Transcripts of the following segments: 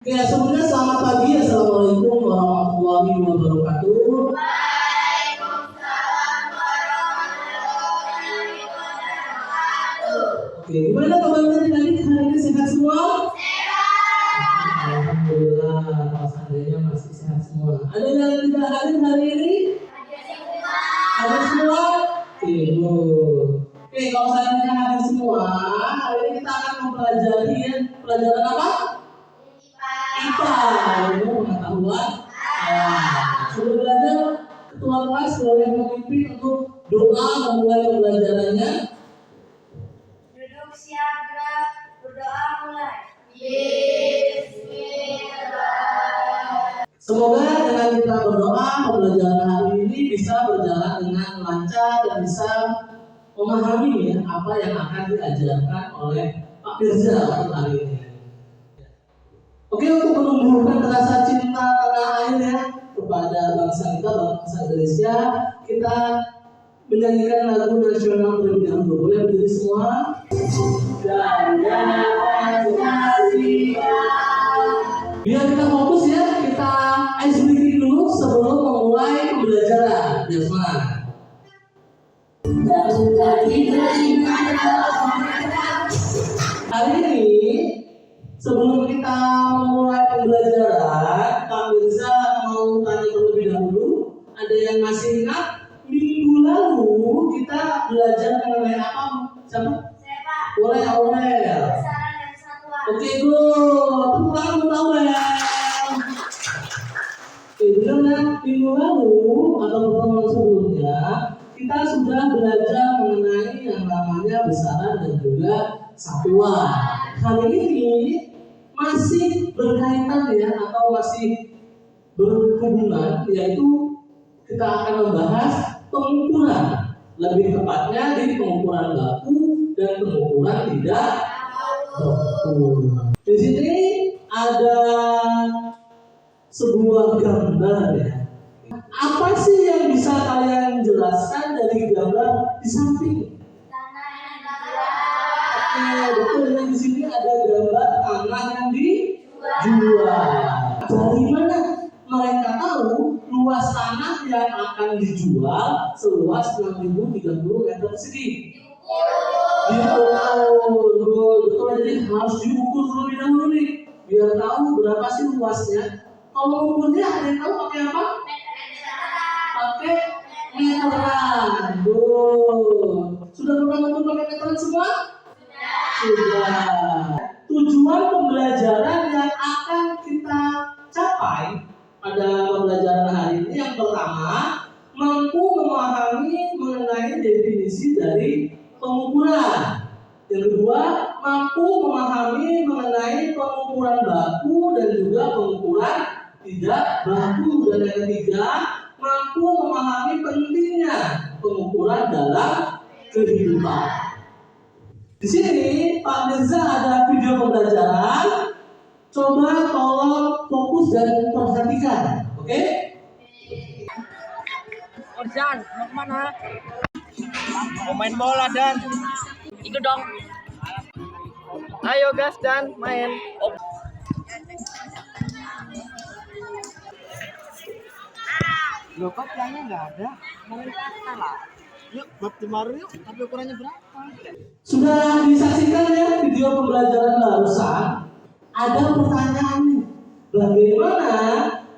Oke, sebelumnya selamat pagi. Assalamualaikum warahmatullahi wabarakatuh. Waalaikumsalam warahmatullahi wabarakatuh. Oke, gimana kabarnya tadi? Hari ini sehat semua? Sehat. Alhamdulillah, kalau seandainya masih sehat semua. Ada yang tidak hadir hari ini? Ada semua? Oke, good. Oke, kalau seandainya hadir semua, hari ini kita akan mempelajari pelajaran apa? IPA, ilmu pengetahuan. Sudah belajar ketua kelas boleh memimpin untuk doa memulai pembelajarannya. Duduk siap gerak, berdoa mulai. Bismillah. Semoga dengan kita berdoa pembelajaran hari ini bisa berjalan dengan lancar dan bisa memahami ya, apa yang akan diajarkan oleh Pak Firza untuk hari ini. Oke, untuk menumbuhkan rasa cinta tanah air ya kepada bangsa kita, bangsa Indonesia, kita menyanyikan lagu nasional terlebih dahulu. Boleh berdiri semua? Biar kita fokus ya, kita ice breaking dulu sebelum memulai pembelajaran. Biar semangat. Hari ini sebelum kita memulai pembelajaran, Pak Mirza mau tanya terlebih dahulu. Ada yang masih ingat minggu lalu kita belajar mengenai apa? Siapa? Sepak. Boleh, Aurel. Besaran dan satuan. Oke, good. Tepuk tangan untuk Aurel. Dengan minggu lalu atau pertemuan sebelumnya kita sudah belajar mengenai yang namanya besaran dan juga satuan. Hari ini masih berkaitan ya atau masih berhubungan, yaitu kita akan membahas pengukuran, lebih tepatnya di pengukuran baku dan pengukuran tidak baku. Di sini ada sebuah gambar ya. Apa sih yang bisa kalian jelaskan dari gambar di samping? Tanah yang dijual. Oke, betul ya, di sini ada gambar tanah yang dijual. Dari mana mereka tahu luas tanah yang akan dijual seluas 6.030 meter persegi? Diukur, betul. Jadi harus diukur terlebih dahulu nih, biar tahu berapa sih luasnya. Kalau ukurnya ada yang tahu pakai apa? Pakai meteran. Sudah pernah ngukur pakai meteran semua? Sudah. Tujuan pembelajaran yang akan kita capai pada pembelajaran hari ini yang pertama, mampu memahami mengenai definisi dari pengukuran. Yang kedua, mampu memahami mengenai pengukuran baku dan juga pengukuran tidak baku. Dan yang ketiga, mampu memahami pentingnya pengukuran dalam kehidupan. Di sini Pak Mirza ada video pembelajaran. Coba tolong fokus dan perhatikan, oke? Dan mau kemana? Mau main bola Dan. Ikut dong. Ayo gas Dan main. Loh kok pianya nggak ada? Main kata lah. Yuk bab baru yuk. Tapi ukurannya berapa? Sudah disaksikan ya video pembelajaran barusan. Ada pertanyaan, bagaimana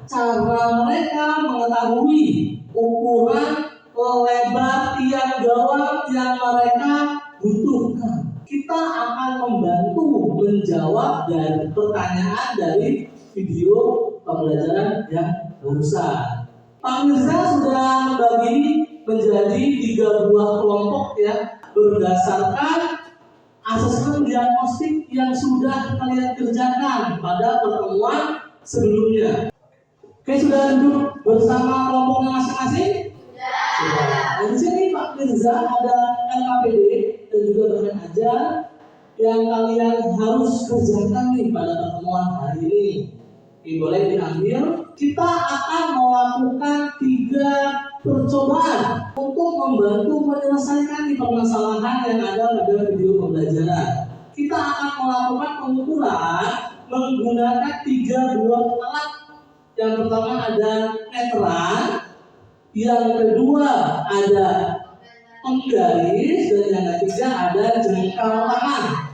cara mereka mengetahui ukuran lebar tiang gawang yang mereka butuhkan? Kita akan membantu menjawab dari pertanyaan dari video pembelajaran yang barusan. Pak Mirza sudah membagi menjadi 3 buah kelompok ya, berdasarkan asesmen diagnostik yang sudah kalian kerjakan pada pertemuan sebelumnya. Oke, sudah duduk bersama kelompoknya masing-masing? Sudah. Dan di sini Pak Mirza ada LKPD dan juga bahan ajar yang kalian harus kerjakan nih pada pertemuan hari ini. Oke, boleh diambil. Kita akan melakukan 3 percobaan untuk membantu menyelesaikan di permasalahan yang ada pada video pembelajaran. Kita akan melakukan pengukuran menggunakan 3 buah alat. Yang pertama ada meteran, yang kedua ada penggaris, dan yang ketiga ada jengkal tangan.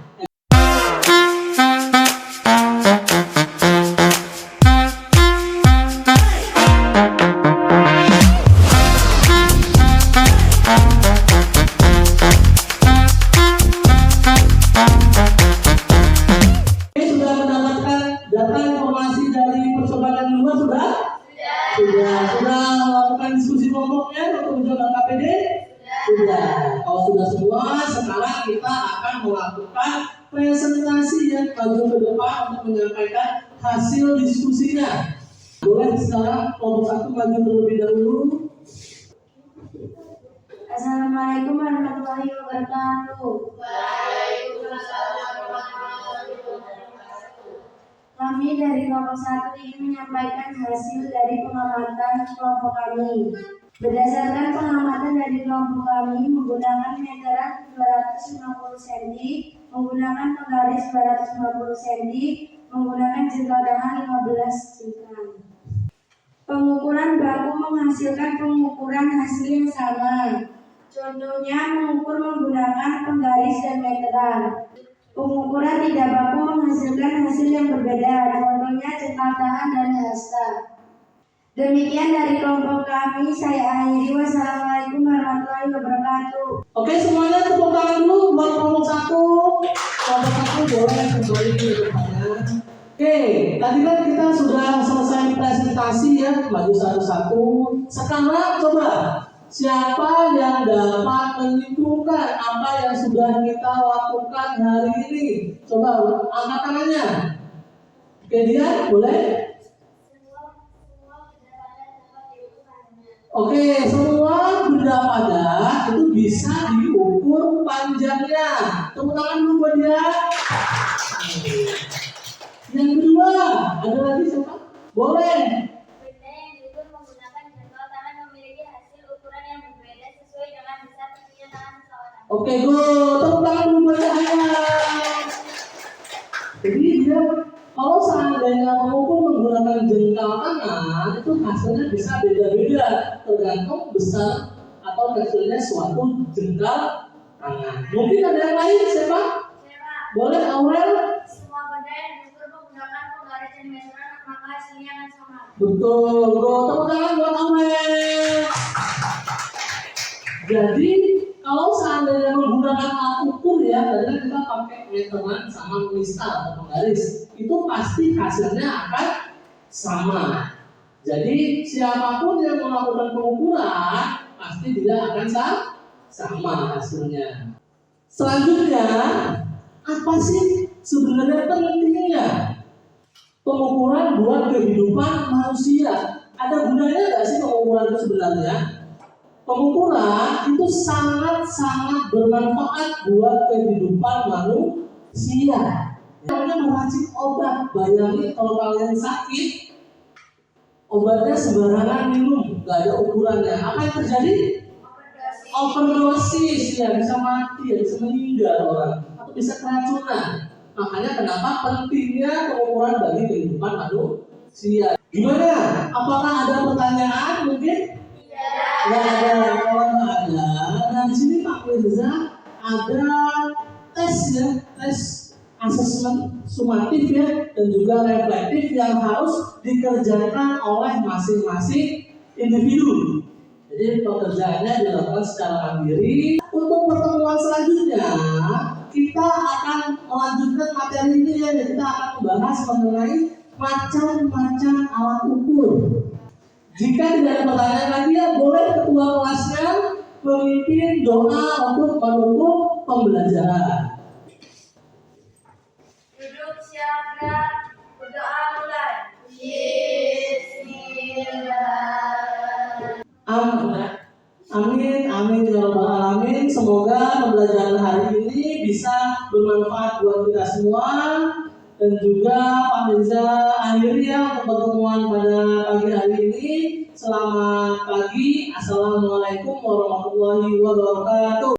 Sudah mendapatkan data informasi dari percobaan yang luar sudah? Sudah melakukan diskusi kelompoknya untuk mencoba KPD? Sudah. Kalau sudah semua, sekarang kita akan melakukan presentasi yang maju ke depan untuk menyampaikan hasil diskusinya. Boleh sekarang kelompok 1 maju terlebih dahulu. Assalamualaikum warahmatullahi wabarakatuh. Kami dari kelompok 1 ingin menyampaikan hasil dari pengamatan kelompok kami. Berdasarkan pengamatan dari kelompok kami, menggunakan meteran 250 cm, menggunakan penggaris 250 cm, menggunakan jengkal tangan 15 jengkal. Pengukuran baku menghasilkan pengukuran hasil yang sama. Contohnya mengukur menggunakan penggaris dan meteran. Pengukuran tidak baku menghasilkan hasil yang berbeda. Contohnya jengkal tangan dan hasta. Demikian dari kelompok kami, saya akhiri. Wassalamualaikum warahmatullahi wabarakatuh. Oke, semuanya tepuk tangan dulu buat kelompok 1. Kelompok 1 boleh kembali ke depannya. Oke, tadi kan kita sudah selesai presentasi ya, maju satu-satu. Sekarang coba siapa yang dapat menyimpulkan apa yang sudah kita lakukan hari ini? Coba angkat tangannya. Oke, dia boleh? Oke, semua benda padat itu bisa diukur panjangnya. Tepuk tangan dulu buat dia. Yang kedua, ada lagi siapa? Boleh. Benda yang diukur menggunakan jengkal tangan memiliki hasil ukuran yang berbeda sesuai dengan besar kecilnya tangan seseorang. Oke, go. Tepuk tangan dulu buat dia. Jadi dia kalau seandainya mengukur menggunakan jengkal tangan itu hasilnya bisa beda-beda tergantung besar atau kecilnya suatu jengkal tangan. Mungkin ada yang lain siapa? Boleh Aurel? Semua benda yang diukur menggunakan penggaris dan meteran maka hasilnya akan sama. Betul, bro. Tepuk tangan buat Aurel. Jadi kalau seandainya menggunakan alat ukur ya, tadi kita pakai meteran sama misal atau penggaris, itu pasti hasilnya akan sama. Jadi siapapun yang melakukan pengukuran pasti tidak akan sama hasilnya. Selanjutnya, apa sih sebenarnya pentingnya pengukuran buat kehidupan manusia? Ada gunanya nggak sih pengukuran itu sebenarnya? Pengukuran itu sangat-sangat bermanfaat buat kehidupan manusia. Namanya meracik obat. Bayangin kalau kalian sakit, obatnya sembarangan minum, nggak ada ukurannya. Apa yang terjadi? Overdosis, ya bisa mati, ya bisa meninggal orang, atau bisa keracunan. Makanya kenapa pentingnya pengukuran bagi kehidupan manusia. Gimana? Apakah ada pertanyaan mungkin? Nggak ada. Kalau nggak ada, nah di sini Pak Mirza ada tes ya, tes asesmen sumatif ya, dan juga reflektif yang harus dikerjakan oleh masing-masing individu. Jadi pekerjaannya dilakukan secara mandiri. Untuk pertemuan selanjutnya kita akan melanjutkan materi ini ya, dan kita akan membahas mengenai macam-macam alat ukur. Jika tidak ada pertanyaan lagi ya, boleh ketua kelasnya memimpin doa untuk menutup pembelajaran. Duduk siap gerak, berdoa mulai. Bismillah. Amin ya rabbal alamin. Semoga pembelajaran hari ini bisa bermanfaat buat kita semua. Dan juga Pak Mirza akhiri ya untuk pertemuan pada pagi hari ini. Selamat pagi. Assalamualaikum warahmatullahi wabarakatuh.